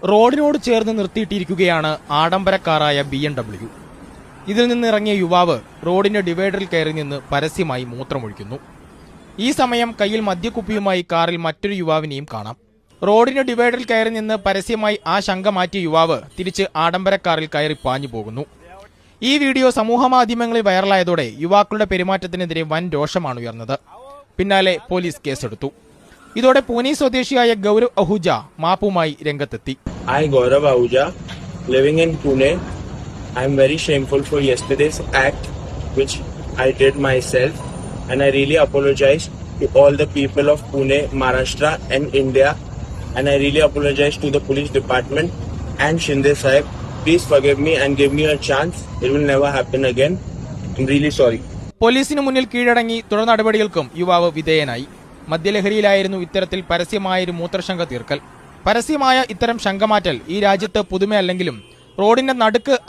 റോഡിനോട് ചേർന്ന് നിർത്തിയിട്ടിരിക്കുകയാണ് ആഡംബര കാറായ BMW. ഇതിൽ നിന്നിറങ്ങിയ യുവാവ് റോഡിന്റെ ഡിവൈഡറിൽ കയറി നിന്ന് പരസ്യമായി മൂത്രമൊഴിക്കുന്നു. ഈ സമയം കയ്യിൽ മദ്യക്കുപ്പിയുമായി കാറിൽ മറ്റൊരു യുവാവിനെയും കാണാം. റോഡിന്റെ ഡിവൈഡറിൽ കയറി നിന്ന് പരസ്യമായി ആ ശങ്ക മാറ്റിയ യുവാവ് തിരിച്ച് ആഡംബര കാറിൽ കയറി പാഞ്ഞു പോകുന്നു. ഈ വീഡിയോ സമൂഹമാധ്യമങ്ങളിൽ വൈറലായതോടെ യുവാക്കളുടെ പെരുമാറ്റത്തിനെതിരെ വൻ രോഷമാണ് ഉയർന്നത്. പിന്നാലെ പോലീസ് കേസെടുത്തു. ഇതോടെ പൂനെ സ്വദേശിയായ ഗൗരവ് അഹൂജ മാപ്പുമായി രംഗത്തെത്തി. I, Gaurav Ahuja, living in Pune. I am very shameful for yesterday's act which I did myself, and I really apologize to all the people of Pune, Maharashtra and India, and I really apologize to the police department and Shinde Sahib. Please forgive me and give me a chance. It will never happen again. I'm really sorry. പോലീസിന് മുന്നിൽ കീഴടങ്ങി തുടർ നടപടികൾക്കും യുവാവ് വിധേയനായി. മദ്യലഹരിയിലായിരുന്നു ഇത്തരത്തിൽ പരസ്യമായൊരു മൂത്രശങ്ക തീർക്കൽ. പരസ്യമായ ഇത്തരം ശങ്കമാറ്റൽ ഈ രാജ്യത്ത് പുതുമയല്ലെങ്കിലും റോഡിന്റെ നടുക്ക്